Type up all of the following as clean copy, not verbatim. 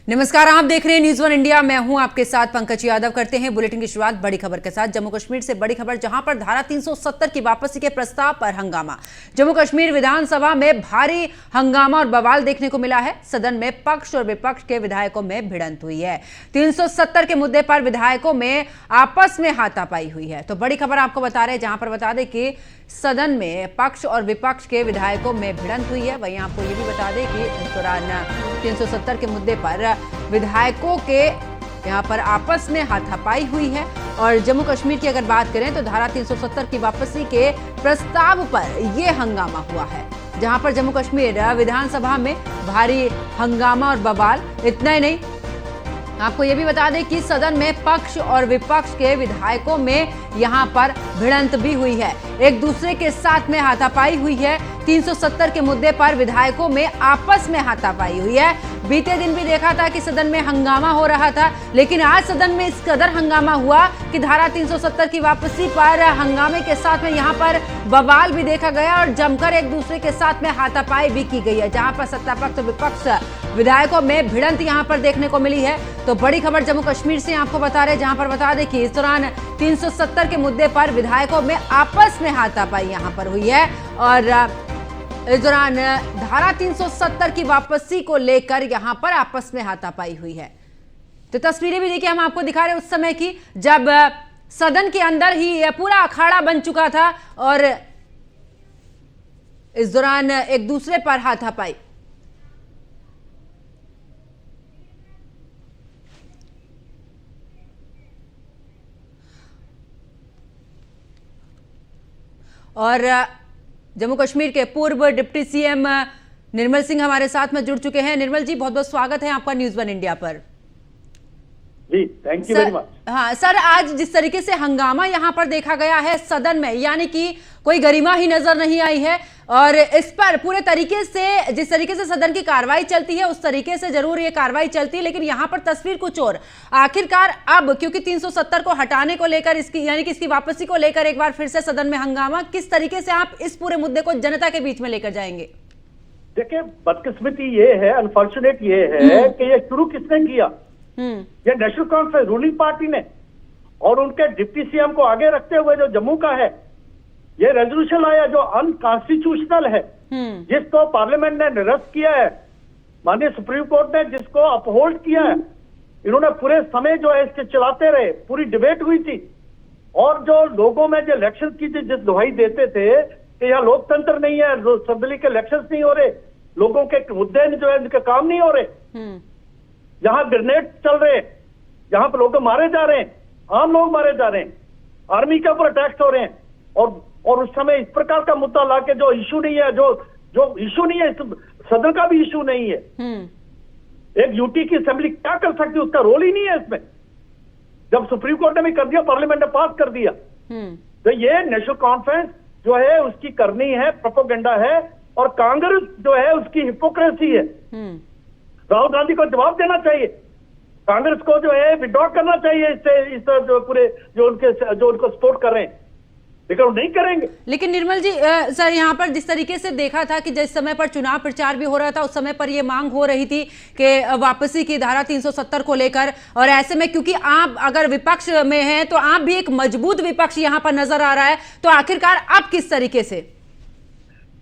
नमस्कार, आप देख रहे हैं न्यूज़ वन इंडिया। मैं हूं आपके साथ पंकज यादव। करते हैं बुलेटिन की शुरुआत बड़ी खबर के साथ। जम्मू कश्मीर से बड़ी खबर, जहां पर धारा 370 की वापसी के प्रस्ताव पर हंगामा। जम्मू कश्मीर विधानसभा में भारी हंगामा और बवाल देखने को मिला है। सदन में पक्ष और विपक्ष के विधायकों में भिड़ंत हुई है। 370 के मुद्दे पर विधायकों में आपस में हाथापाई हुई है। तो बड़ी खबर आपको बता रहे हैं, जहां पर बता दें कि सदन में पक्ष और विपक्ष के विधायकों में भिड़ंत हुई है। वहीं आपको यह भी बता दें कि इस दौरान 370 के मुद्दे पर विधायकों के यहां पर आपस में हाथापाई हुई है। और जम्मू कश्मीर की अगर बात करें तो धारा 370 की वापसी के प्रस्ताव पर यह हंगामा हुआ है, जहां पर जम्मू कश्मीर विधानसभा में भारी हंगामा और बवाल। इतना ही नहीं, आपको यह भी बता दें कि सदन में पक्ष और विपक्ष के विधायकों में यहां पर भिड़ंत भी हुई है। एक दूसरे के साथ में हाथापाई हुई है। 370 के मुद्दे पर विधायकों में आपस में हाथापाई हुई है। बीते दिन भी देखा था कि सदन में हंगामा हो रहा था, लेकिन आज सदन में इस कदर हंगामा हुआ कि धारा 370 की वापसी पर हंगामे के साथ में यहां पर बवाल भी देखा गया और जमकर एक दूसरे के साथ में हाथापाई भी की गई है, जहां पर सत्तापक्ष और विपक्ष विधायकों में भिड़ंत यहां पर देखने को मिली है। तो बड़ी खबर जम्मू कश्मीर से आपको बता रहे, जहां पर बता दें कि इस दौरान 370 के मुद्दे पर विधायकों में आपस में हाथापाई यहां पर हुई है। और इस दौरान धारा 370 की वापसी को लेकर यहां पर आपस में हाथापाई हुई है। तो तस्वीरें भी देखिए, हम आपको दिखा रहे हैं उस समय की जब सदन के अंदर ही यह पूरा अखाड़ा बन चुका था और इस दौरान एक दूसरे पर हाथापाई। और जम्मू कश्मीर के पूर्व डिप्टी सीएम निर्मल सिंह हमारे साथ में जुड़ चुके हैं। निर्मल जी, बहुत बहुत स्वागत है आपका न्यूज़ वन इंडिया पर। जी, थैंक यू वेरी मच। हाँ सर, आज जिस तरीके से हंगामा यहाँ पर देखा गया है सदन में, यानी कि कोई गरिमा ही नजर नहीं आई है। और इस पर पूरे तरीके से, जिस तरीके से सदन की कार्रवाई चलती है उस तरीके से जरूर ये कार्रवाई चलती है, लेकिन यहाँ पर तस्वीर कुछ और। आखिरकार अब क्योंकि 370 को हटाने को लेकर, इसकी यानी कि इसकी वापसी को लेकर एक बार फिर से सदन में हंगामा, किस तरीके से आप इस पूरे मुद्दे को जनता के बीच में लेकर जाएंगे? देखिए, बदकिस्मती ये है, अनफॉर्चुनेट ये है कि ये शुरू किसने किया? ये नेशनल कॉन्फ्रेंस रूलिंग पार्टी ने, और उनके डिप्टी सीएम को आगे रखते हुए जो जम्मू का है, ये रेजोल्यूशन आया जो अनकॉन्स्टिट्यूशनल है, जिसको पार्लियामेंट ने निरस्त किया है, माननीय सुप्रीम कोर्ट ने जिसको अपहोल्ड किया है। इन्होंने पूरे समय जो है इसके चलाते रहे, पूरी डिबेट हुई थी। और जो लोगों में जो इलेक्शन की जिस दुहाई देते थे कि यहाँ लोकतंत्र नहीं है, असेंबली के इलेक्शन नहीं हो रहे, लोगों के मुद्दे जो है उनके काम नहीं हो रहे, यहाँ ग्रेनेड चल रहे हैं, यहाँ पर लोग मारे जा रहे हैं, आम लोग मारे जा रहे हैं, आर्मी के ऊपर अटैक्स हो रहे हैं। और उस समय इस प्रकार का मुद्दा लाके जो इशू नहीं है, जो इशू नहीं है, सदन का भी इशू नहीं है, एक यूटी की असेंबली क्या कर सकती है, उसका रोल ही नहीं है इसमें। जब सुप्रीम कोर्ट ने भी कर दिया, पार्लियामेंट ने पास कर दिया, तो ये नेशनल कॉन्फ्रेंस जो है उसकी करनी है, प्रोपेगेंडा है, और कांग्रेस जो है उसकी हिपोक्रेसी है। राहुल गांधी को जवाब देना चाहिए, कांग्रेस को जो है विड्रॉ करना चाहिए इससे, इस जो पूरे जो उनको सपोर्ट कर रहे हैं, लेकिन वो नहीं करेंगे। लेकिन निर्मल जी, सर यहाँ पर जिस तरीके से देखा था कि जिस समय पर चुनाव प्रचार भी हो रहा था, उस समय पर ये मांग हो रही थी कि वापसी की धारा 370 को लेकर, और ऐसे में क्योंकि आप अगर विपक्ष में हैं तो आप भी एक मजबूत विपक्ष यहाँ पर नजर आ रहा है, तो आखिरकार अब किस तरीके से?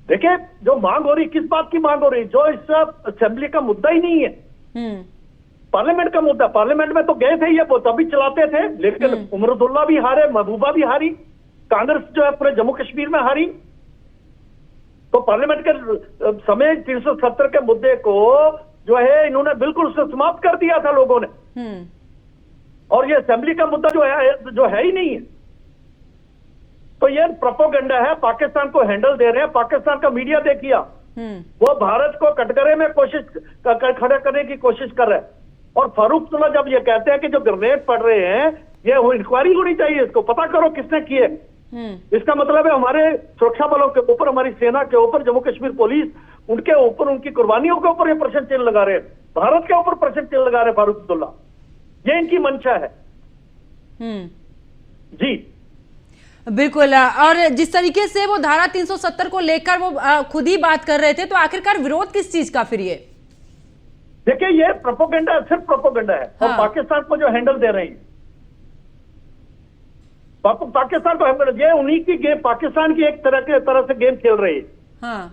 देखिए, जो मांग हो रही, किस बात की मांग हो रही? जो इस असेंबली का मुद्दा ही नहीं है, पार्लियामेंट का मुद्दा। पार्लियामेंट में तो गए थे, ये तभी चलाते थे, लेकिन उमरुद्दुल्ला भी हारे, महबूबा भी हारी, कांग्रेस जो है पूरे जम्मू कश्मीर में हारी। तो पार्लियामेंट के समय 370 के मुद्दे को जो है इन्होंने बिल्कुल समाप्त कर दिया था लोगों ने। और ये असेंबली का मुद्दा जो है ही नहीं है। तो ये प्रोपेगेंडा है, पाकिस्तान को हैंडल दे रहे हैं। पाकिस्तान का मीडिया देखिए, वो भारत को कटघरे में खड़ा करने की कोशिश कर रहा है। और फारूक अब्दुल्ला जब ये कहते हैं कि जो ग्रेनेड पड़ रहे हैं, ये इंक्वायरी होनी चाहिए, इसको पता करो किसने किए। इसका मतलब है हमारे सुरक्षा बलों के ऊपर, हमारी सेना के ऊपर, जम्मू कश्मीर पुलिस, उनके ऊपर, उनकी कुर्बानियों के ऊपर ये प्रश्न चिन्ह लगा रहे हैं, भारत के ऊपर प्रश्न चिन्ह लगा रहे हैं फारूक अब्दुल्ला। ये इनकी मंशा है। जी बिल्कुल। और जिस तरीके से वो धारा 370 को लेकर वो खुद ही बात कर रहे थे, तो आखिरकार विरोध किस चीज का फिर ये? देखिए ये प्रोपोगंडा, सिर्फ प्रोपोगंडा है। और हाँ। पाकिस्तान को जो हैंडल दे रहे हैं, पाकिस्तान को हैंडल, ये उन्हीं की गेम, पाकिस्तान की एक तरह से गेम खेल रही है। हाँ,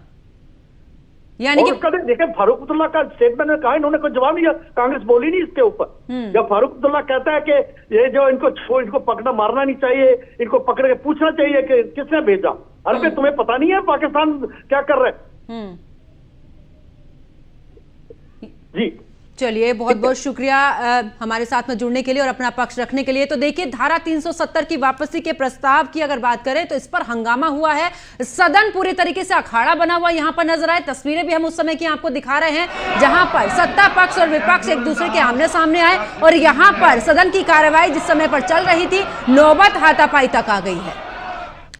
यानी कि उसका देखिए फारूक अब्दुल्ला का स्टेटमेंट में कहा, इन्होंने कोई जवाब नहीं दिया, कांग्रेस बोली नहीं इसके ऊपर। जब फारूक अब्दुल्ला कहता है कि ये जो इनको पकड़ना मारना नहीं चाहिए, इनको पकड़ के पूछना चाहिए कि किसने भेजा। अरे तुम्हें पता नहीं है पाकिस्तान क्या कर रहे हैं? जी चलिए, बहुत बहुत शुक्रिया हमारे साथ में जुड़ने के लिए और अपना पक्ष रखने के लिए। तो देखिए, धारा 370 की वापसी के प्रस्ताव की अगर बात करें तो इस पर हंगामा हुआ है। सदन पूरी तरीके से अखाड़ा बना हुआ यहां पर नजर आए। तस्वीरें भी हम उस समय की आपको दिखा रहे हैं जहां पर सत्ता पक्ष और विपक्ष एक दूसरे के आमने सामने आए और यहां पर सदन की कार्रवाई जिस समय पर चल रही थी, नौबत हाथापाई तक आ गई है।